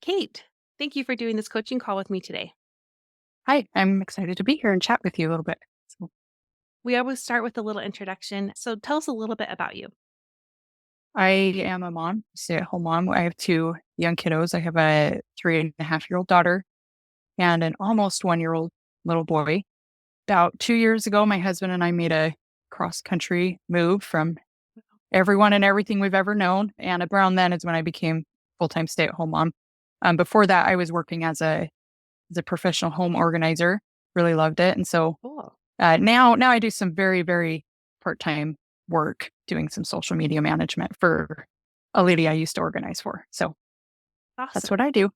Kate, thank you for doing this coaching call with me today. Hi, I'm excited to be here and chat with you a little bit. So We always start with a little introduction. So tell us a little bit about you. I am a mom, stay-at-home mom. I have two young kiddos. I have a 3.5-year-old daughter and an almost 1-year-old little boy. About 2 years ago, my husband and I made a cross-country move from everyone and everything we've ever known. And around then is when I became full-time stay-at-home mom. Before that, I was working as a professional home organizer. Really loved it. And so Cool. now I do some very, very part-time work doing some social media management for a lady I used to organize for. So that's Awesome. what I do.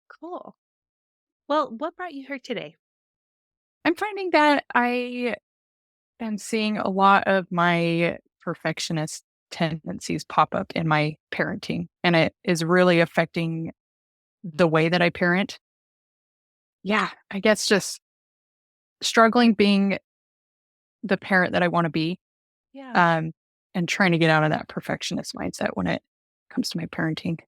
Cool. Well, what brought you here today? I'm finding that I am seeing a lot of my perfectionist tendencies pop up in my parenting, and it is really affecting the way that I parent. Yeah, I guess just struggling being the parent that I want to be, Yeah. um, and trying to get out of that perfectionist mindset when it comes to my parenting.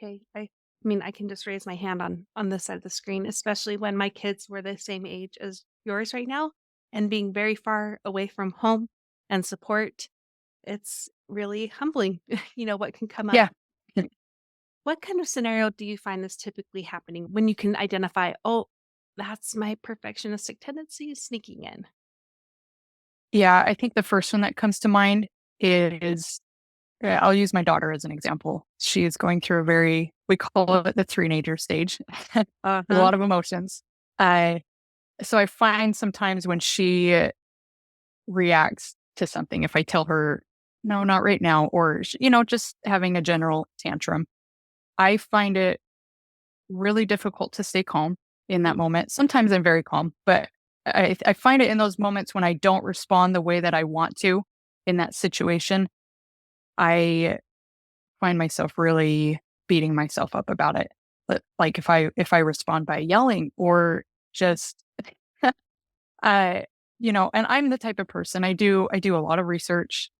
Okay. I mean, I can just raise my hand on this side of the screen, especially when my kids were the same age as yours right now and being very far away from home and support. It's really humbling, what can come up. Yeah. What kind of scenario do you find this typically happening when you can identify, oh, that's my perfectionistic tendency sneaking in? Yeah, I think the first one that comes to mind is I'll use my daughter as an example. She is going through a very, we call it the teenager stage, with a Uh-huh. lot of emotions. I so I find sometimes when she reacts to something, if I tell her, no, not right now, or, just having a general tantrum, I find it really difficult to stay calm in that Mm, moment. Sometimes I'm very calm, but I find it in those moments when I don't respond the way that I want to in that situation, I find myself really beating myself up about it. But like if I respond by yelling or just uh and I'm the type of person I do a lot of research.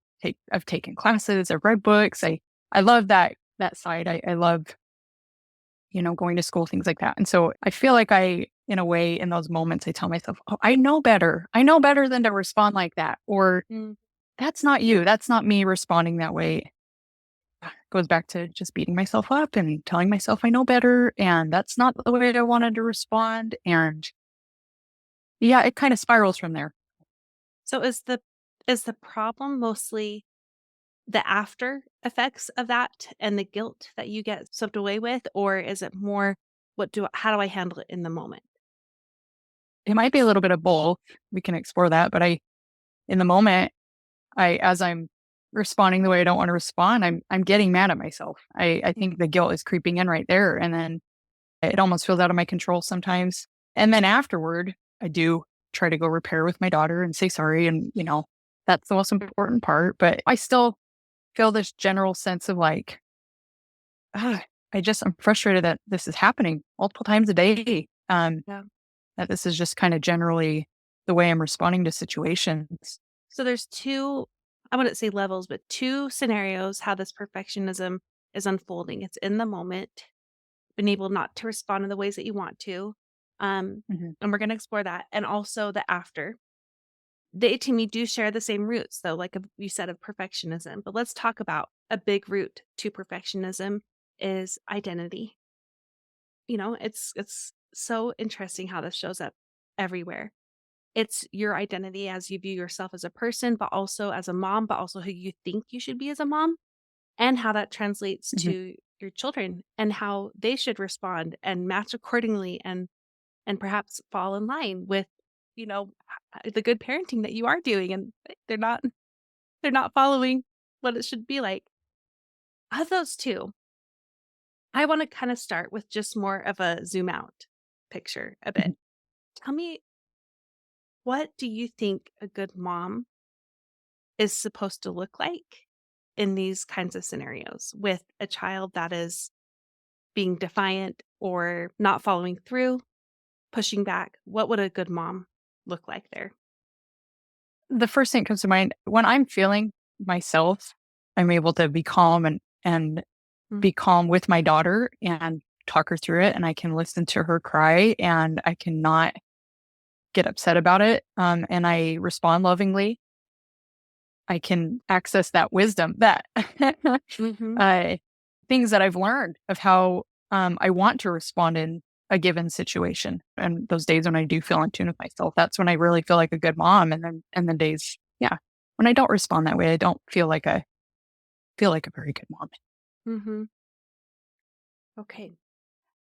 I've taken classes, I've read books. I love that side. I love, going to school, things like that. And so I feel like in a way, in those moments, I tell myself, oh, I know better. I know better than to respond like that. Or mm. that's not you. That's not me responding that way. Goes back to just beating myself up and telling myself I know better. And that's not the way I wanted to respond. And yeah, it kind of spirals from there. So is the problem mostly the after effects of that and the guilt that you get swept away with, or is it more how do I handle it in the moment? It might be a little bit of both. We can explore that. But in the moment, as I'm responding the way I don't want to respond, I'm getting mad at myself. I Mm. think the guilt is creeping in right there. And then it almost feels out of my control sometimes. And then afterward, I do try to go repair with my daughter and say sorry. And, that's the most important part. But I still feel this general sense of like, ah, I'm frustrated that this is happening multiple times a day. Yeah. That this is just kind of generally the way I'm responding to situations. So there's two, I wouldn't say levels, but two scenarios how this perfectionism is unfolding. It's in the moment, being able not to respond in the ways that you want to. Mhm. And we're going to explore that. And also the after. They to me do share the same roots, though, like you said, of perfectionism. But let's talk about a big root to perfectionism is identity. It's so interesting how this shows up everywhere. It's your identity as you view yourself as a person, but also as a mom, but also who you think you should be as a mom, and how that translates Mhm. to your children and how they should respond and match accordingly and perhaps fall in line with, the good parenting that you are doing and they're not following what it should be like. Of those 2, I wanna kinda start with just more of a zoom out picture a bit. Mhm. Tell me, what do you think a good mom is supposed to look like in these kinds of scenarios with a child that is being defiant or not following through, pushing back? What would a good mom look like there? The first thing that comes to mind when I'm feeling myself, I'm able to be calm and Mm. be calm with my daughter and talk her through it, and I can listen to her cry, and I cannot get upset about it, and I respond lovingly. I can access that wisdom that Mhm. uh, things that I've learned of how I want to respond in a given situation. And those days when I do feel in tune with myself, that's when I really feel like a good mom. And the days, yeah, when I don't respond that way, I don't feel like a very good mom. Mhm. Okay.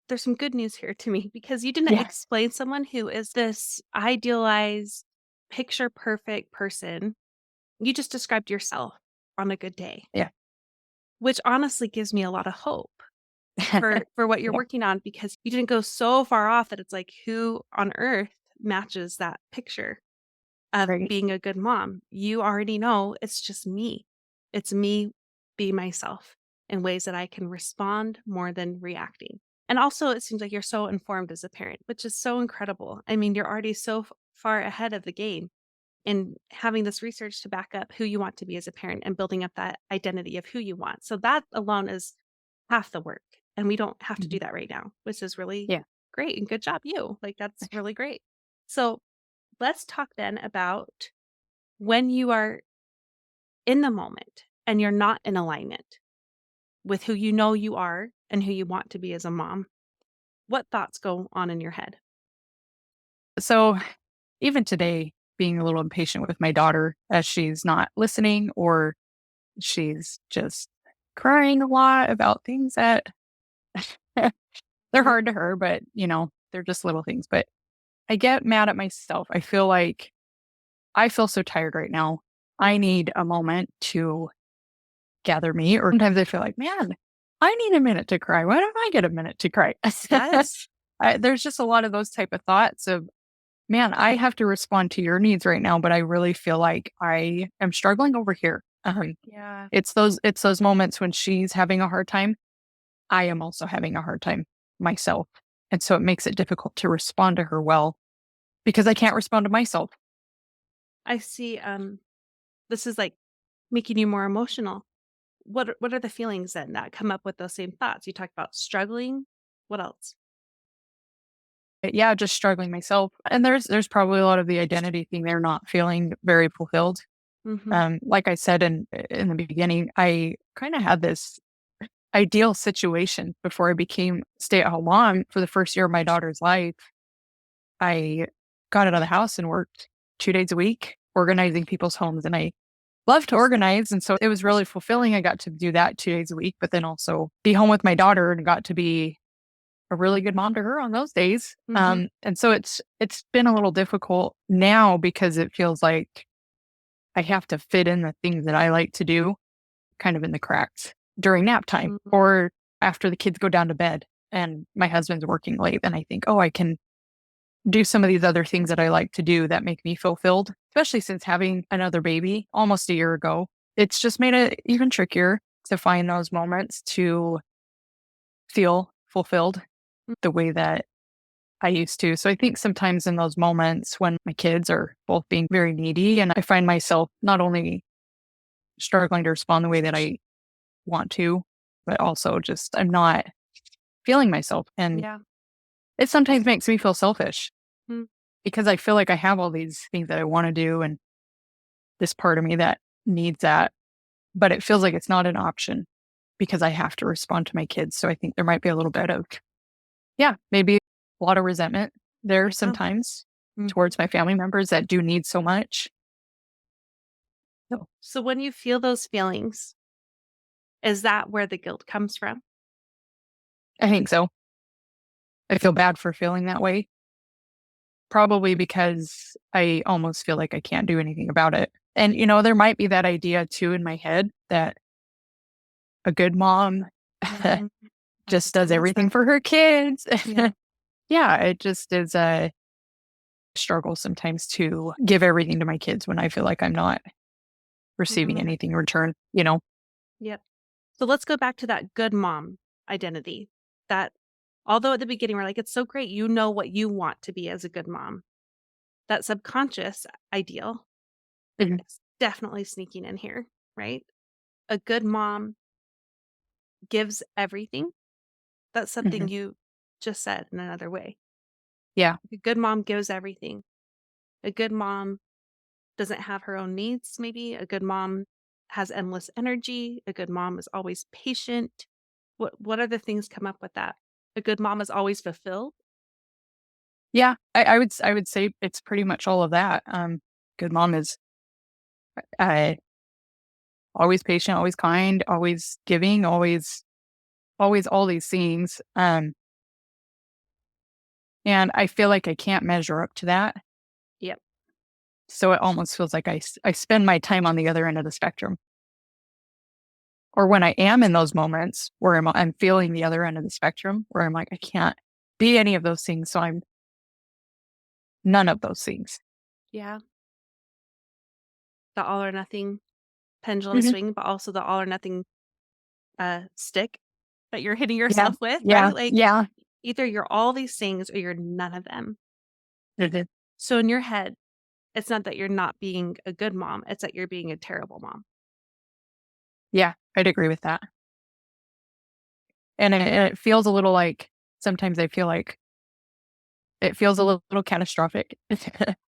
There's some good news here to me because you didn't Yeah, explain someone who is this idealized, picture perfect person. You just described yourself on a good day, yeah, which honestly gives me a lot of hope for what you're yeah, working on because you didn't go so far off that it's like who on earth matches that picture of right. being a good mom. You already know it's just me. It's me being myself in ways that I can respond more than reacting. And also, it seems like you're so informed as a parent, which is so incredible. I mean, you're already so far ahead of the game in having this research to back up who you want to be as a parent and building up that identity of who you want. So, that alone is half the work. And we don't have to Mhm. do that right now, which is really Yeah. great. And good job, you. Like, that's really great. So, let's talk then about when you are in the moment and you're not in alignment with who you know you are and who you want to be as a mom, what thoughts go on in your head? So even today, being a little impatient with my daughter as she's not listening or she's just crying a lot about things that they're Mhm, hard to her, but they're just little things. But I get mad at myself. I feel so tired right now. I need a moment to gather me. Or sometimes I feel like, man, I need a minute to cry. Why don't I get a minute to cry? yes. There's just a lot of those type of thoughts of, man, I have to respond to your needs right now, but I really feel like I am struggling over here. Yeah, It's those moments when she's having a hard time. I am also having a hard time myself. And so it makes it difficult to respond to her well because I can't respond to myself. I see. This is like making you more emotional. What are the feelings then that come up with those same thoughts? You talked about struggling. What else? But yeah, just struggling myself. And there's probably a lot of the identity thing there, not feeling very fulfilled. Hmm. Like I said in the beginning, I kind of had this ideal situation before I became stay-at-home mom for the first year of my daughter's life. I got out of the house and worked 2 days a week organizing people's homes, and I love to organize, and so it was really fulfilling. I got to do that 2 days a week, but then also be home with my daughter and got to be a really good mom to her on those days. Hmm. And so it's been a little difficult now because it feels like I have to fit in the things that I like to do kind of in the cracks during nap time Hmm. or after the kids go down to bed and my husband's working late. Then I think, oh, I can do some of these other things that I like to do that make me fulfilled, especially since having another baby almost a year ago. It's just made it even trickier to find those moments to feel fulfilled the way that I used to. So I think sometimes in those moments when my kids are both being very needy and I find myself not only struggling to respond the way that I want to, but also just I'm not feeling myself. And Yeah. it sometimes makes me feel selfish Mm. because I feel like I have all these things that I want to do and this part of me that needs that, but it feels like it's not an option because I have to respond to my kids. So I think there might be a little bit of, yeah, maybe a lot of resentment there Yeah. sometimes Mhm. towards my family members that do need so much. So So when you feel those feelings, is that where the guilt comes from? I think so. I feel bad for feeling that way, probably because I almost feel like I can't do anything about it. And, there might be that idea too in my head that a good mom Mhm. That's just just the does everything answer. for her kids. Yeah. Yeah, it just is a struggle sometimes to give everything to my kids when I feel like I'm not receiving Mhm. anything in return. Yep. So let's go back to that good mom identity. That although at the beginning we're like, it's so great, you know what you want to be as a good mom. That subconscious ideal Mhm. is definitely sneaking in here, right? A good mom gives everything. That's something Mhm. you just said in another way. Yeah. A good mom gives everything. A good mom doesn't have her own needs, maybe. A good mom has endless energy. A good mom is always patient. What other things come up with that? A good mom is always fulfilled. Yeah. I would say it's pretty much all of that. Good mom is, uh, always patient, always kind, always giving, always all these things. And I feel like I can't measure up to that. Yep. So it almost feels like I spend my time on the other end of the spectrum. Or when I am in those moments where I'm feeling the other end of the spectrum, where I'm like, I can't be any of those things. So I'm none of those things. Yeah. The all or nothing pendulum Mhm. swing, but also the all or nothing stick that you're hitting Yeah. yourself with, Yeah. right? Like Yeah. either you're all these things or you're none of them. Mhm. So in your head, it's not that you're not being a good mom, it's that you're being a terrible mom. Yeah. I'd agree with that. And it feels a little like sometimes I feel like it feels a little catastrophic.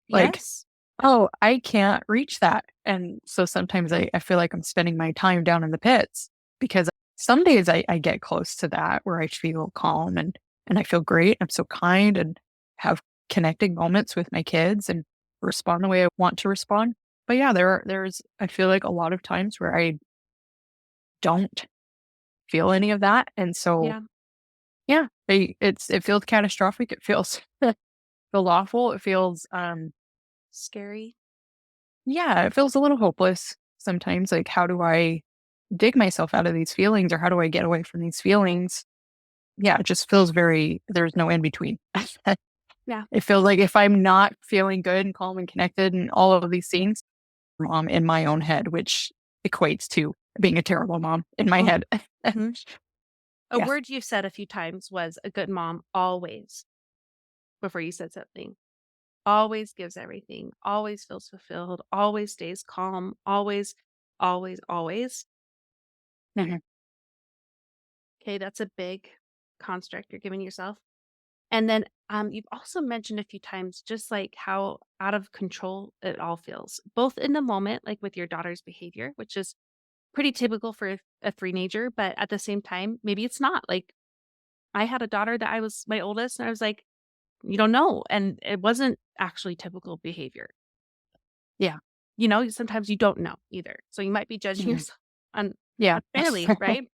Like, Yes. oh, I can't reach that. And so sometimes I feel like I'm spending my time down in the pits because some days I get close to that where I feel calm and I feel great. I'm so kind and have connecting moments with my kids and respond the way I want to respond. But yeah, there's I feel like a lot of times where I don't feel any of that. And so Yeah. yeah, it feels catastrophic. It feels feel awful. It feels Scary. yeah, it feels a little hopeless sometimes. Like, how do I dig myself out of these feelings or how do I get away from these feelings? Yeah, it just feels very, there's no in between. Yeah. It feels like if I'm not feeling good and calm and connected and all of these things, in my own head, which equates to being a terrible mom in my head. Mhm. A Yeah. word you've said a few times was a good mom always before you said something. Always gives everything, always feels fulfilled, always stays calm, always, always, always. Mhm. Okay, that's a big construct you're giving yourself. And then you've also mentioned a few times just like how out of control it all feels, both in the moment, like with your daughter's behavior, which is pretty typical for a teenager, but at the same time, maybe it's not. Like I had a daughter that I was my oldest, and I was like, you don't know. And it wasn't actually typical behavior. Yeah. Sometimes you don't know either. So you might be judging Mhm. yourself un- Yeah. unfairly, right?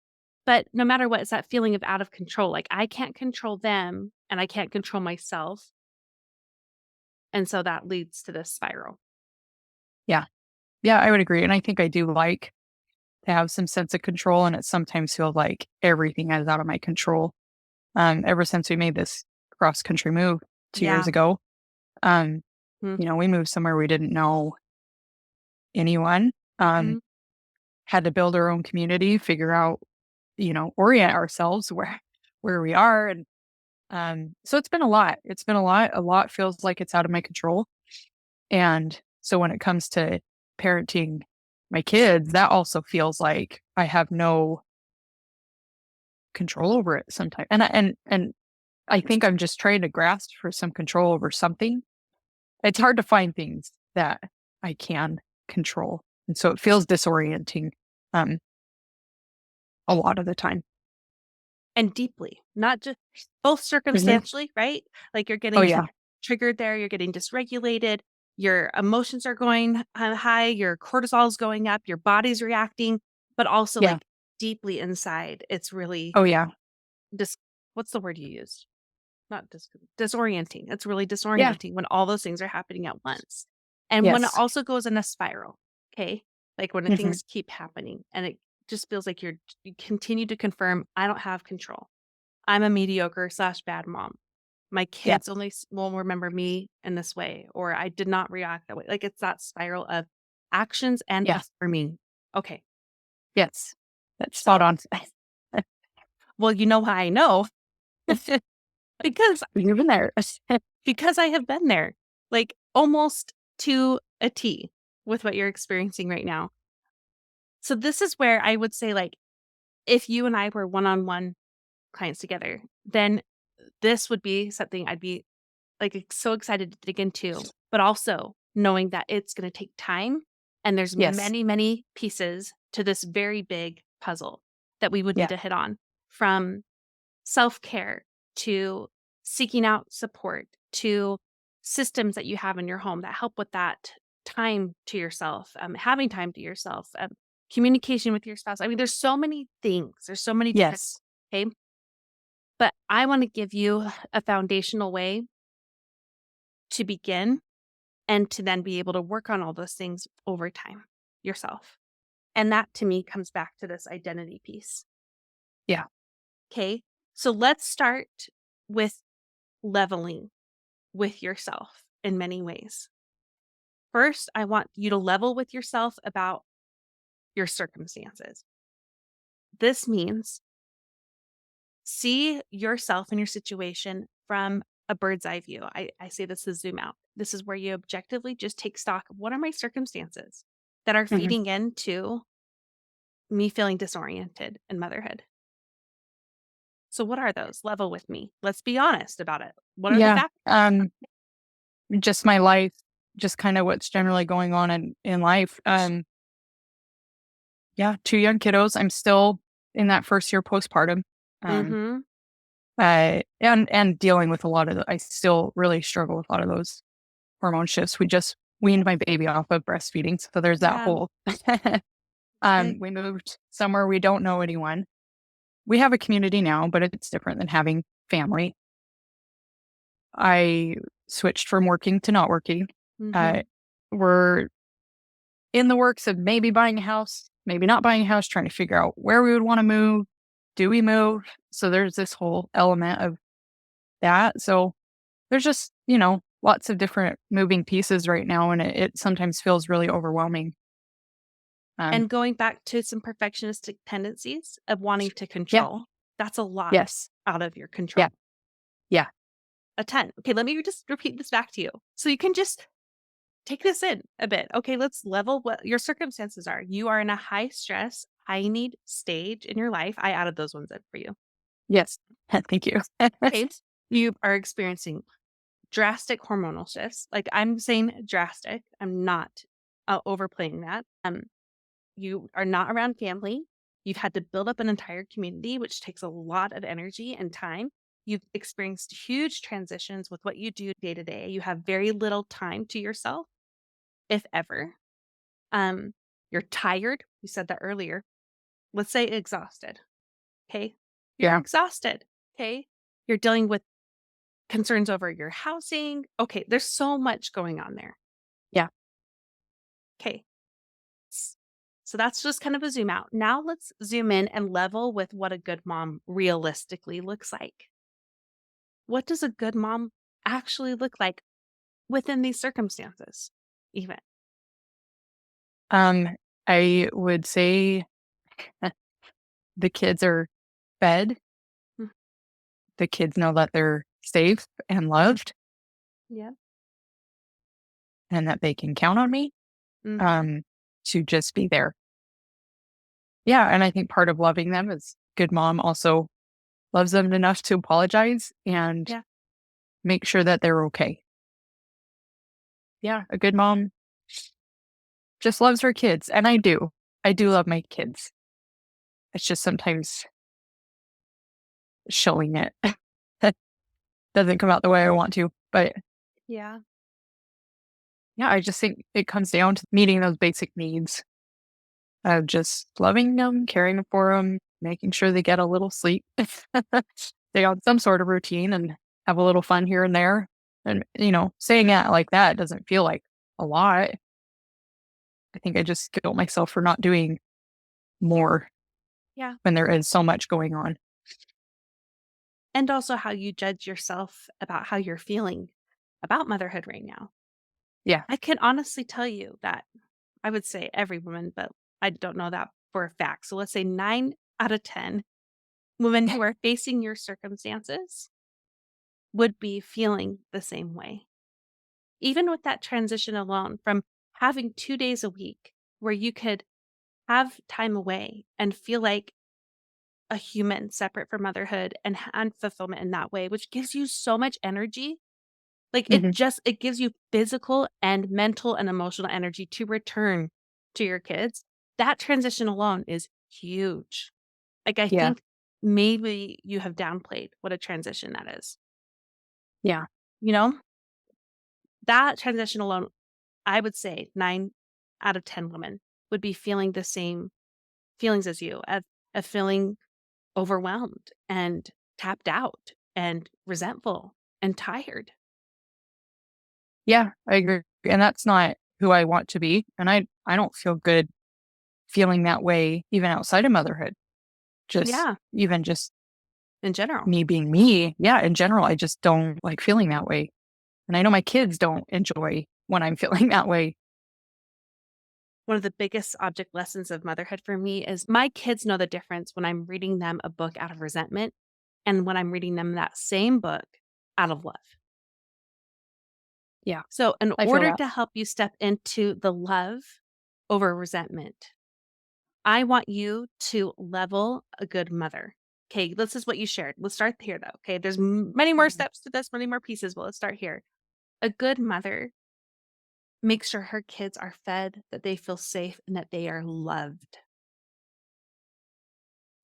But no matter what, it's that feeling of out of control. Like I can't control them and I can't control myself. And so that leads to this spiral. Yeah. Yeah, I would agree. And I think I do like to have some sense of control. And it sometimes feels like everything is out of my control. Ever since we made this cross country move 2 years Yeah. ago, um, Mm-hmm. we moved somewhere we didn't know anyone, Mm-hmm. had to build our own community, figure out, orient ourselves where we are. And so it's been a lot. It's been a lot. A lot feels like it's out of my control. And so when it comes to parenting my kids, that also feels like I have no control over it sometimes. And I think I'm just trying to grasp for some control over something. It's hard to find things that I can control. And so it feels disorienting um a lot of the time. And deeply, not just both Mhm. circumstantially, right? Like you're Oh getting yeah. triggered there, you're getting dysregulated, your emotions are going high, your cortisol is going up, your body's reacting, but also Yeah. like deeply inside, it's really Oh yeah. dis- what's the word you used? Not disorienting. It's really Yeah. disorienting when all those things are happening at once. And when it Yes. also goes in a spiral, okay? Like when the Mhm. things keep happening and it just feels like you continue to confirm, I don't have control. I'm a mediocre slash bad mom. My Yeah. kids only will remember me in this way, or I did not react that way. Like it's that spiral of actions and Yeah. affirming. Okay. Yes. That's spot So, on. well, you know how I know because You've been there. I have been there, like almost to a T with what you're experiencing right now. So this is where I would say, like, if you and I were one-on-one clients together, then this would be something I'd be, like, so excited to dig into, but also knowing that it's gonna take time and there's Yes. many, many pieces to this very big puzzle that we would need Yeah. to hit on, from self-care to seeking out support to systems that you have in your home that help with that time to yourself, having time to yourself, communication with your spouse. I mean, there's so many things. There's so many different, Yes. okay? But I want to give you a foundational way to begin and to then be able to work on all those things over time yourself. And that to me comes back to this identity piece. Yeah. Okay. So let's start with leveling with yourself in many ways. First, I want you to level with yourself about your circumstances. This means see yourself and your situation from a bird's eye view. I say this is zoom out. This is where you objectively just take stock of what are my circumstances that are Mhm. feeding into me feeling disoriented in motherhood. So, what are those? Level with me. Let's be honest about it. What are the Yeah. facts? Just my life, just kinda what's generally going on in life. Yeah, 2 young kiddos. I'm still in that first year postpartum. Um, Mm-hmm. and dealing with a lot of I still really struggle with a lot of those hormone shifts. We just weaned my baby off of breastfeeding, so there's that Yeah. whole And we moved somewhere we don't know anyone. We have a community now, but it's different than having family. I switched from working to not working. mm-hmm. Uh, we're in the works of maybe buying a house, maybe not buying a house, trying to figure out where we would wanna move. Do we move? So there's this whole element of that. So there's just, lots of different moving pieces right now, and it sometimes feels really overwhelming. Um, And going back to some perfectionistic tendencies of wanting to yeah, control, that's a lot yes, out of your yeah, control. yeah, A 10. Okay, let me just repeat this back to you. So you can just take this in a bit. Okay, let's level what your circumstances are. You are in a high stress, high need stage in your life. I added those ones in for you. yes. Thank you. Okay. You are experiencing drastic hormonal shifts. Like I'm saying drastic. I'm not overplaying that. You are not around family. You've had to build up an entire community, which takes a lot of energy and time. You've experienced huge transitions with what you do day to day. You have very little time to yourself, if ever. Um, you're tired. We said that earlier. Let's say exhausted. Okay. You're Yeah, exhausted. Okay. You're dealing with concerns over your housing. Okay. There's so much going on there. yeah. Okay. So that's just kind of a zoom out. Now let's zoom in and level with what a good mom realistically looks like. What does a good mom actually look like within these circumstances, even? Um, I would say the kids are fed. Mm, The kids know that they're safe and loved yeah. and that they can count on me, Hmm. um, to just be there. Yeah, and I think part of loving them is good mom also loves them enough to apologize and Yeah. make sure that they're okay. Yeah, a good mom just loves her kids, and I do. I do love my kids. It's just sometimes showing it doesn't come out the way I want to. But Yeah. yeah, I just think it comes down to meeting those basic needs of just loving them, caring for them, making sure they get a little sleep, stay on some sort of routine, and have a little fun here and there. And, saying that like that doesn't feel like a lot. I think I just guilt myself for not doing more Yeah. when there is so much going on. And also how you judge yourself about how you're feeling about motherhood right now. Yeah. I can honestly tell you that I would say every woman, but I don't know that for a fact. So let's say 9 out of 10 women who are facing your circumstances would be feeling the same way. Even with that transition alone from having 2 days a week where you could have time away and feel like a human separate from motherhood and fulfillment in that way, which gives you so much energy. Like, Mhm. it gives you physical and mental and emotional energy to return to your kids. That transition alone is huge. Like, I Yeah. think maybe you have downplayed what a transition that is, Yeah. you know? That transition alone, I would say 9 out of 10 women would be feeling the same feelings as you, of feeling overwhelmed and tapped out and resentful and tired. Yeah, I agree, and that's not who I want to be, and I don't feel good feeling that way even outside of motherhood. Yeah, Just in general. me being me. Yeah, in general, I just don't like feeling that way, and I know my kids don't enjoy when I'm feeling that way. One of the biggest object lessons of motherhood for me is my kids know the difference when I'm reading them a book out of resentment and when I'm reading them that same book out of love. Yeah, So, in I feel order that. to help you step into the love over resentment, I want you to level a good mother. Okay, this is what you shared. Let's start here, though. Okay, there's many more Mhm. steps to this, many more pieces, but let's start here. A good mother makes sure her kids are fed, that they feel safe, and that they are loved.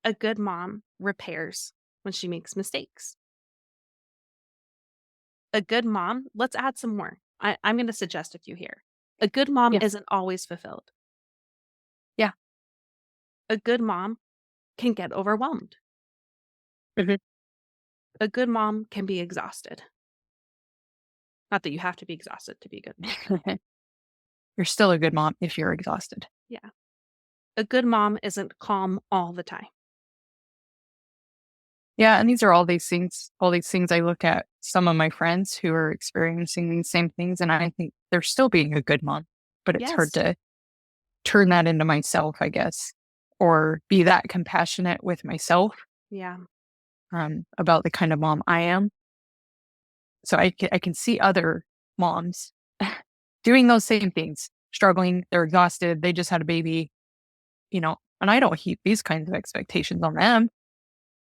A good mom repairs when she makes mistakes. A good mom, let's add some more. I'm going to suggest a few here. A good mom Yeah, isn't always fulfilled. yeah. A good mom can get overwhelmed. Mhm. A good mom can be exhausted. Not that you have to be exhausted to be a good mom. You're still a good mom if you're exhausted. Yeah. A good mom isn't calm all the time. Yeah, and these are all these things I look at some of my friends who are experiencing these same things, and I think they're still being a good mom, but it's hard Yes. to turn that into myself, I guess, or be that compassionate with myself, Yeah. about the kind of mom I am. So I can see other moms doing those same things, struggling, they're exhausted, they just had a baby, and I don't heap these kinds of expectations on them,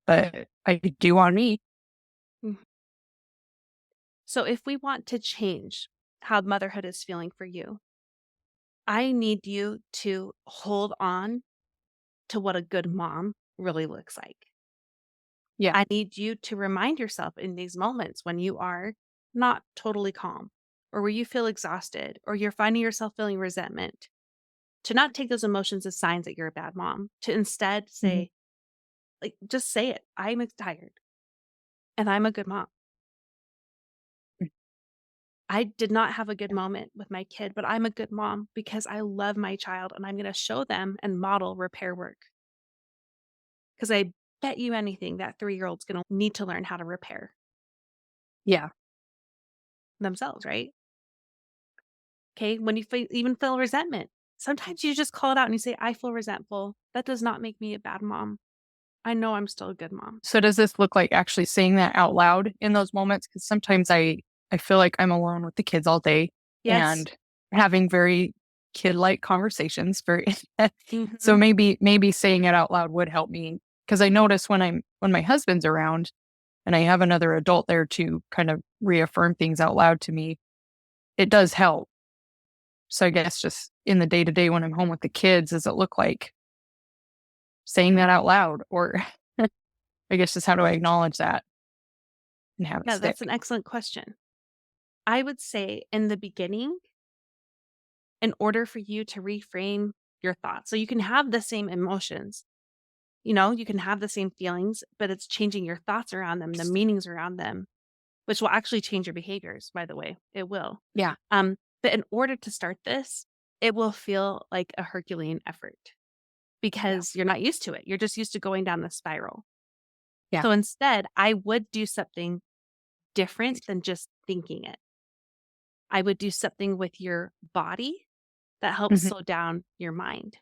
but I do on me. Mhm. So if we want to change how motherhood is feeling for you, I need you to hold on to what a good mom really looks like. Yeah. I need you to remind yourself in these moments when you are not totally calm or where you feel exhausted or you're finding yourself feeling resentment, to not take those emotions as signs that you're a bad mom, to instead Mhm. say, like, just say it. I'm tired and I'm a good mom. I did not have a good moment with my kid, but I'm a good mom because I love my child and I'm going to show them and model repair work. Because I bet you anything that 3-year-old's going to need to learn how to repair Yeah. themselves, right? Okay. When you even feel resentment, sometimes you just call it out and you say, I feel resentful. That does not make me a bad mom. I know I'm still a good mom. So does this look like actually saying that out loud in those moments? Because sometimes I feel like I'm alone with the kids all day Yes. and having very kid-like conversations, very so Hmm. maybe saying it out loud would help me. Because I notice when my husband's around and I have another adult there to kind of reaffirm things out loud to me, it does help. So I guess just in the day-to-day when I'm home with the kids, does it look like saying that out loud? Or I guess just how do I acknowledge that and have it Yeah, that's stick? an excellent question. I would say in the beginning, in order for you to reframe your thoughts, so you can have the same emotions, you can have the same feelings, but it's changing your thoughts around them, the meanings around them, which will actually change your behaviors, by the way. It will. Yeah. But in order to start this, it will feel like a Herculean effort Yeah. because you're not used to it. You're just used to going down the spiral. Yeah. So instead, I would do something different than just thinking it. I would do something with your body that helps Mhm. slow down your mind.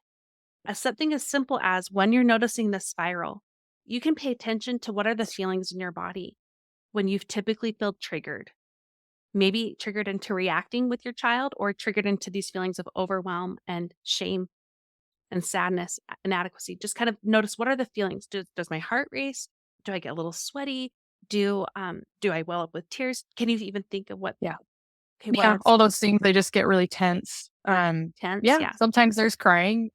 As something as simple as when you're noticing the spiral, you can pay attention to what are the feelings in your body when you've typically feel triggered. Maybe triggered into reacting with your child or triggered into these feelings of overwhelm and shame and sadness, inadequacy. Just kind of notice, what are the feelings? Does my heart race? Do I get a little sweaty? Do I well up with tears? Can you even think of what Yeah. what Yeah, are all those things, they just get really tense. tense? Yeah, Yeah. sometimes there's crying.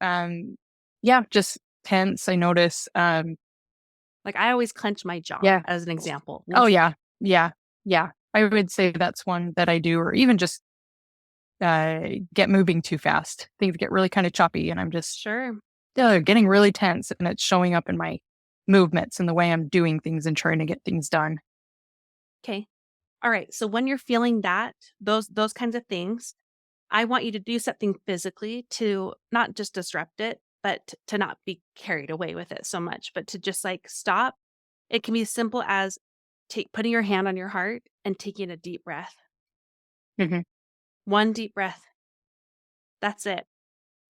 Yeah, just tense, I notice. Like, I always clench my jaw Yeah. as an example. Oh, yeah. Yeah. Yeah. I would say that's one that I do, or even just, get moving too fast. Things get really kinda choppy, and I'm just, Sure. getting really tense, and it's showing up in my movements and the way I'm doing things and trying to get things done. Okay. All right. So when you're feeling that, those kinds of things, I want you to do something physically to not just disrupt it, but to not be carried away with it so much, but to just like stop. It can be as simple as putting your hand on your heart and taking a deep breath. Mhm. One deep breath. That's it.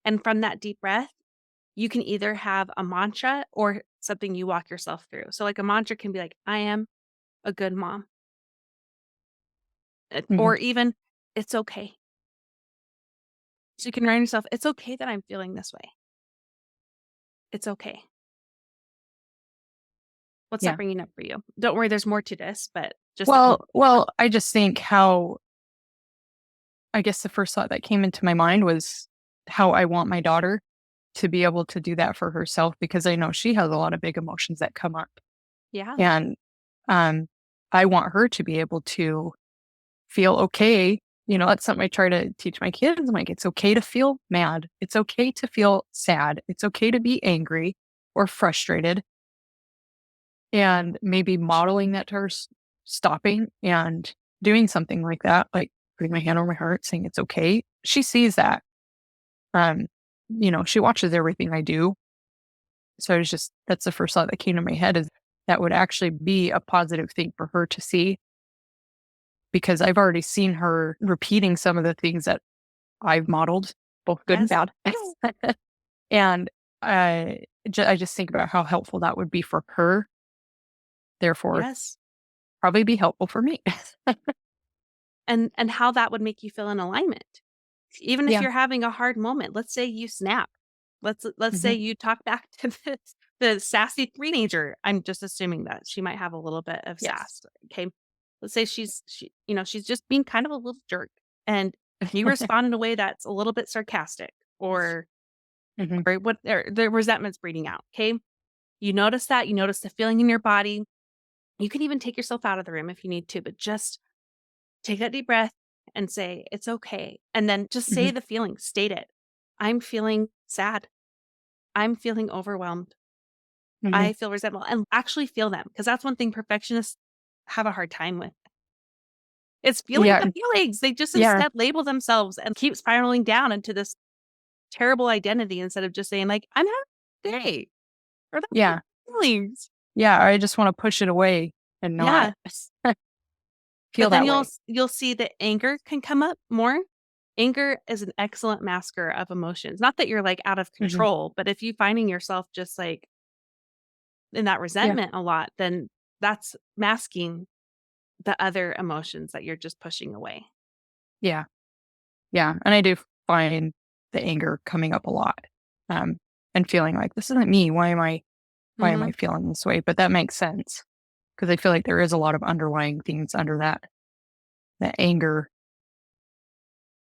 And from that deep breath, you can either have a mantra or something you walk yourself through. So like a mantra can be like, I am a good mom. Mhm. Or even it's okay. So you can remind yourself, it's okay that I'm feeling this way. It's okay. What's that Yeah. bringing up for you? Don't worry, there's more to this, but just a I just think how I guess the first thought that came into my mind was how I want my daughter to be able to do that for herself, because I know she has a lot of big emotions that come up. yeah. And um, I want her to be able to feel okay. That's something I try to teach my kids. I'm like, it's okay to feel mad. It's okay to feel sad. It's okay to be angry or frustrated. And maybe modeling that to her, stopping and doing something like that, like putting my hand on my heart, saying it's okay. She sees that. Um, she watches everything I do. So that's the first thought that came to my head, is that would actually be a positive thing for her to see, because I've already seen her repeating some of the things that I've modeled, both good and Yes. bad. And I just think about how helpful that would be for her, therefore, Yes. probably be helpful for me. And how that would make you feel in alignment. Even if Yeah. you're having a hard moment, let's say you snap. Let's say Hmm. you talk back to the sassy teenager. I'm just assuming that she might have a little bit of Yes. sass. Okay. Let's say she's just being kind of a little jerk, and you respond in a way that's a little bit sarcastic, or Hmm. what, or the resentment's breeding out. Okay. You notice that, you notice the feeling in your body. You can even take yourself out of the room if you need to, but just take that deep breath and say, it's okay. And then just say Hmm. the feeling, state it. I'm feeling sad. I'm feeling overwhelmed. Hmm. I feel resentful, and actually feel them, because that's one thing perfectionists have a hard time with. It's feeling Yeah. the feelings. They just Yeah. instead label themselves and keep spiraling down into this terrible identity instead of just saying, like, I'm having a day, or that's my Yeah. feelings. Yeah. I just want to push it away and not Yeah. feel But then that way. you'll see that anger can come up more. Anger is an excellent masker of emotions. Not that you're, like, out of Hmm. control, but if you finding yourself just, like, in that Yeah. resentment a lot, then that's masking the other emotions that you're just pushing away. Yeah. Yeah. And I do find the anger coming up a lot, um, and feeling like, this isn't me. Why am I Mhm. feeling this way? But that makes sense, because I feel like there is a lot of underlying things under that anger.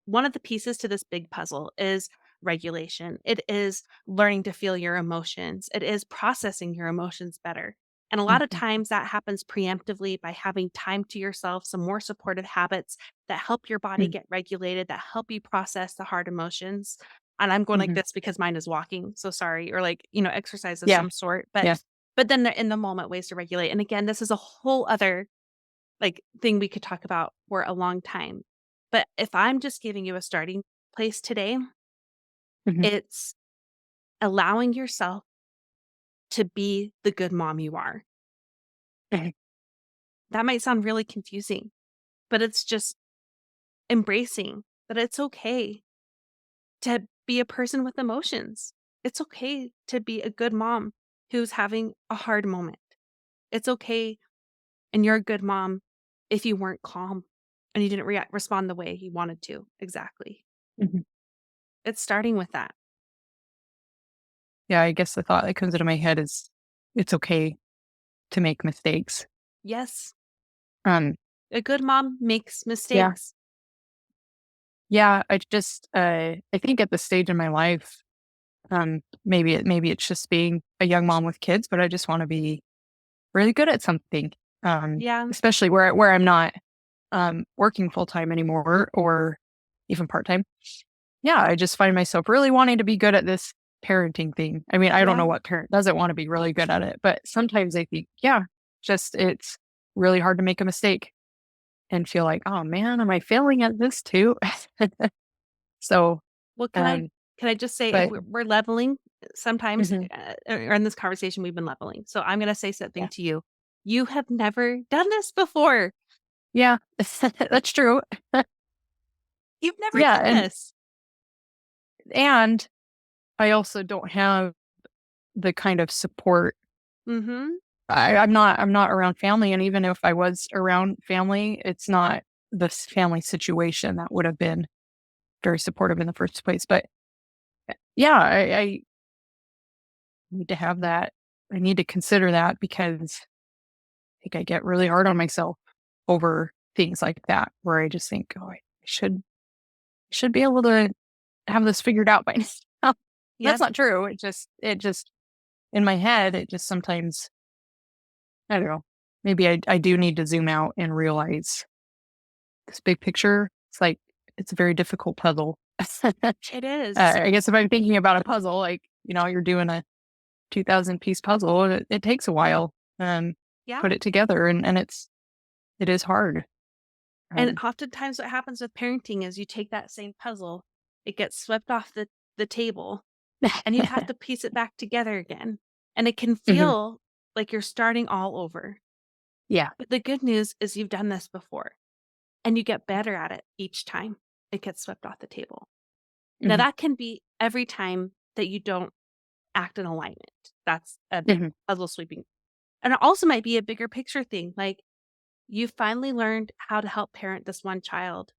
One of the pieces to this big puzzle is regulation. It is learning to feel your emotions. It is processing your emotions better. And a lot of Mhm. times that happens preemptively by having time to yourself, some more supportive habits that help your body Mm. get regulated, that help you process the hard emotions. And I'm going like Mhm. this because mine is walking. So sorry. Or like, exercise of Yeah. some sort. Yeah. But then in the moment, ways to regulate. And again, this is a whole other like thing we could talk about for a long time. But if I'm just giving you a starting place today, Mhm. it's allowing yourself to be the good mom you are. Mhm. That might sound really confusing, but it's just embracing that it's okay to be a person with emotions. It's okay to be a good mom who's having a hard moment. It's okay, and you're a good mom if you weren't calm and you didn't respond the way you wanted to. Exactly. Mhm. It's starting with that. Yeah, I guess the thought that comes into my head is it's okay to make mistakes. Yes, Um, a good mom makes yeah. mistakes. Yeah, I think at the stage in my life, maybe it's just being a young mom with kids, but I just wanna be really good at something, Yeah. especially where I'm not, working full time anymore or even part time. Yeah, I just find myself really wanting to be good at this parenting thing. I mean, I don't know Yeah. what parent doesn't wanna be really good at it, but sometimes I think, yeah, just it's really hard to make a mistake and feel like, "Oh, man, am I failing at this too?" So, Well, um, can I just say if but we're leveling, sometimes, mhm, or in this conversation, we've been leveling. So I'm gonna say something yeah. to you. You have never done this before. Yeah, that's true. You've never Yeah, done this. and I also don't have the kind of support. Mhm. I'm not around family, and even if I was around family, it's not this family situation that would have been very supportive in the first place. But yeah, I need to have that. I need to consider that because I think I get really hard on myself over things like that, where I just think, oh, I should be able to have this figured out by now. That's Yep. not true. It just in my head, it just sometimes I don't know. Maybe I do need to zoom out and realize this big picture. It's like it's a very difficult puzzle. It is. I guess if I'm thinking about a puzzle, like you're doing a 2,000 piece puzzle, it takes a while Yeah. put it together, and it is hard. And Um, oftentimes what happens with parenting is you take that same puzzle, it gets swept off the table, and you have to piece it back together again. And it can mhm, feel like you're starting all over. yeah. But the good news is you've done this before and you get better at it each time it gets swept off the table. Now, Mhm, that can be every time that you don't act in alignment. That's a mhm, puzzle sweeping. And it also might be a bigger picture thing. Like you finally learned how to help parent this one child,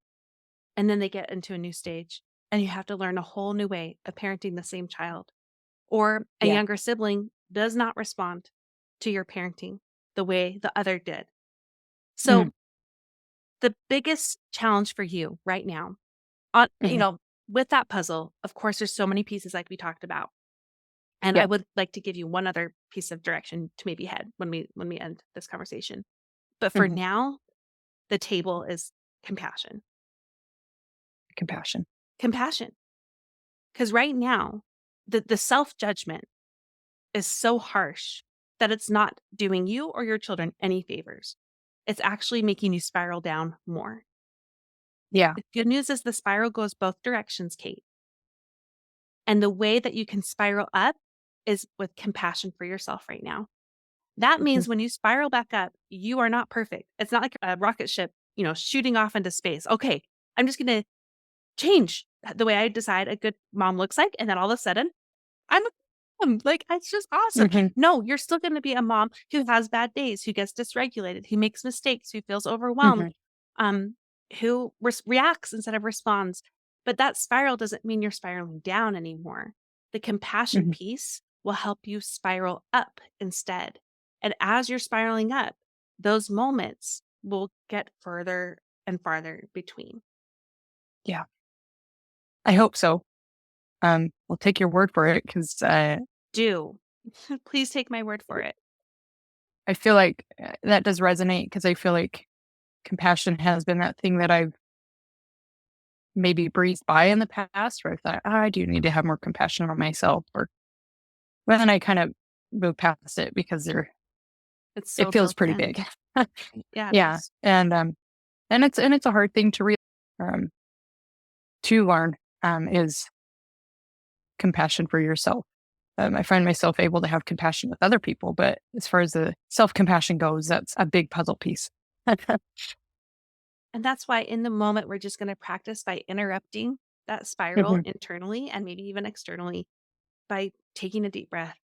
and then they get into a new stage, and you have to learn a whole new way of parenting the same child. Or a yeah. younger sibling does not respond to your parenting the way the other did. Mhm, So, the biggest challenge for you right now, on mhm, with that puzzle, of course, there's so many pieces like we talked about. And I yep. would like to give you one other piece of direction to maybe head when we end this conversation. But for Mhm, now, the table is compassion. compassion. Compassion. Because right now, the self-judgment is so harsh that it's not doing you or your children any favors. It's actually making you spiral down more. Yeah. The good news is the spiral goes both directions, Kate. And the way that you can spiral up is with compassion for yourself right now. That Mhm, means when you spiral back up, you are not perfect. It's not like a rocket ship, shooting off into space. Okay, I'm just going to change the way I decide a good mom looks like. And then all of a sudden, I'm a mom. Like, it's just awesome. mhm, No, you're still going to be a mom who has bad days, who gets dysregulated, who makes mistakes, who feels overwhelmed, mhm, um, who reacts instead of responds. But that spiral doesn't mean you're spiraling down anymore. The compassion mhm. piece will help you spiral up instead. And as you're spiraling up, those moments will get further and farther between. Yeah. I hope so. We'll take your word for it because Do. Please take my word for it. I feel like that does resonate because I feel like compassion has been that thing that I've maybe breezed by in the past where I thought, "Oh, I do need to have more compassion on myself," but then I kind of move past it because It's so it feels built pretty in. big. Yeah, it Yeah, is. and it's a hard thing um, to learn, is compassion for yourself. I find myself able to have compassion with other people, but as far as the self-compassion goes, that's a big puzzle piece. And that's why in the moment, we're just going to practice by interrupting that spiral Mhm, internally and maybe even externally by taking a deep breath,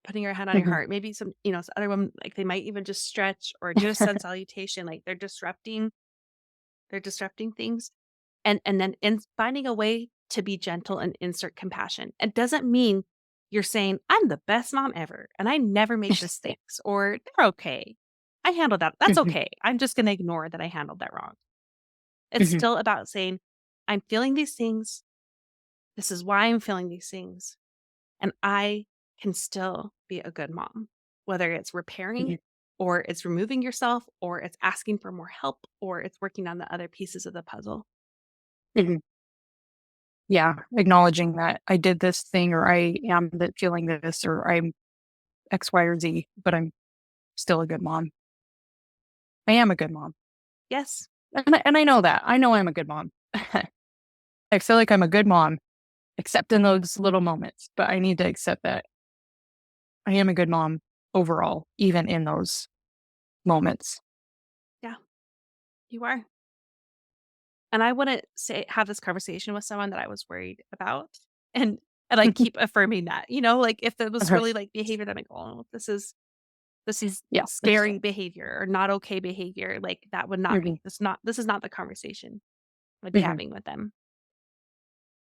putting your hand on your mhm. heart. Maybe some other women, like they might even just stretch or do a sun salutation. Like they're disrupting things. And then finding a way to be gentle and insert compassion. It doesn't mean you're saying, "I'm the best mom ever, and I never make mistakes," or "They're okay. I handled that. That's Mhm, okay. I'm just gonna ignore that I handled that wrong." It's mhm, still about saying, "I'm feeling these things. This is why I'm feeling these things, and I can still be a good mom." Whether it's repairing mhm, or it's removing yourself or it's asking for more help or it's working on the other pieces of the puzzle. mhm. Yeah, acknowledging that I did this thing or I am feeling this or I'm X, Y, or Z, but I'm still a good mom. I am a good mom. Yes. And I know that. I know I'm a good mom. I feel like I'm a good mom, except in those little moments, but I need to accept that I am a good mom overall, even in those moments. Yeah, you are. And I wouldn't say have this conversation with someone that I was worried about and I keep affirming that, like if there was Uh-huh. really like behavior that I'm like, "Oh, this is Yeah. scary behavior or not okay behavior," like that would not Mhm, be this is not the conversation I'd be mhm. having with them.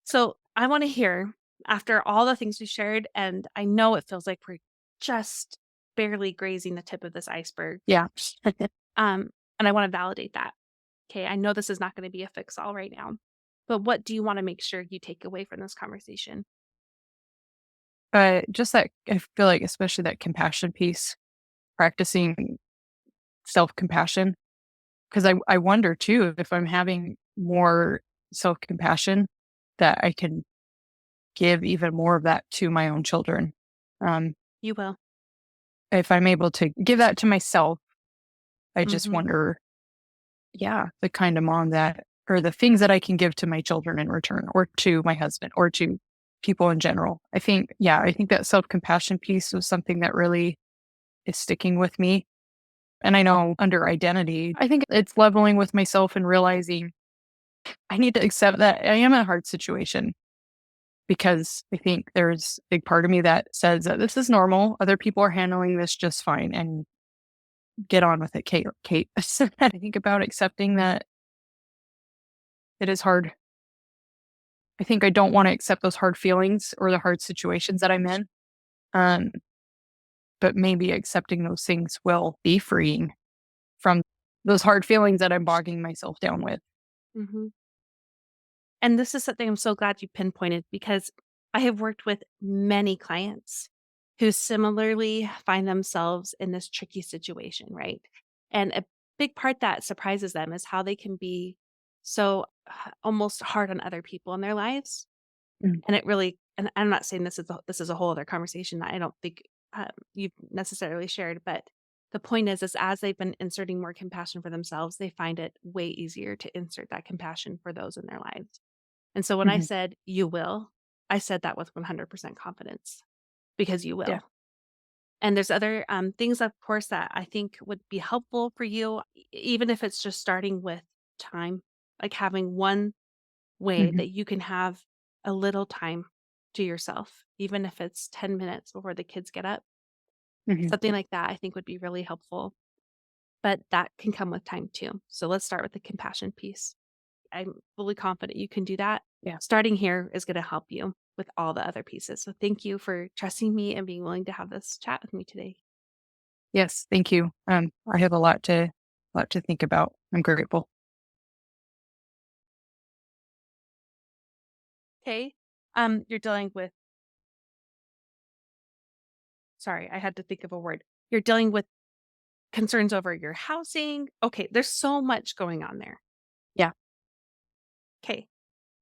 So I want to hear after all the things we shared, and I know it feels like we're just barely grazing the tip of this iceberg. Yeah. Um, and I want to validate that. Okay, I know this is not going to be a fix all right now, but what do you want to make sure you take away from this conversation? But just that I feel like especially that compassion piece, practicing self-compassion, 'cause I wonder too if I'm having more self-compassion that I can give even more of that to my own children. Um, You will. if I'm able to give that to myself, I just Hmm. wonder, yeah, the kind of mom that or the things that I can give to my children in return or to my husband or to people in general. I think that self-compassion piece was something that really is sticking with me. And I know under identity, I think it's leveling with myself and realizing I need to accept that I am in a hard situation because I think there's a big part of me that says that this is normal. Other people are handling this just fine and get on with it, Kate. Kate. I think about accepting that it is hard. I think I don't want to accept those hard feelings or the hard situations that I'm in. Um, but maybe accepting those things will be freeing from those hard feelings that I'm bogging myself down with. Hmm. And this is something I'm so glad you pinpointed because I have worked with many clients who similarly find themselves in this tricky situation, right? And a big part that surprises them is how they can be so almost hard on other people in their lives. Mm, And it really, and I'm not saying this is a whole other conversation that I don't think you've necessarily shared, but the point is as they've been inserting more compassion for themselves, they find it way easier to insert that compassion for those in their lives. And so when I mhm. said, "You will," I said that with 100% confidence because you Yeah. will. And there's other, things, of course, that I think would be helpful for you, even if it's just starting with time, like having one way Mhm, that you can have a little time to yourself, even if it's 10 minutes before the kids get up. mhm. Something like that I think would be really helpful, but that can come with time too. So let's start with the compassion piece. I'm fully confident you can do that. Yeah. Starting here is going to help you with all the other pieces. So thank you for trusting me and being willing to have this chat with me today. Yes, thank you. I have a lot to think about. I'm grateful. Okay. You're dealing with, sorry, I had to think of a word. You're dealing with concerns over your housing. Okay. There's so much going on there.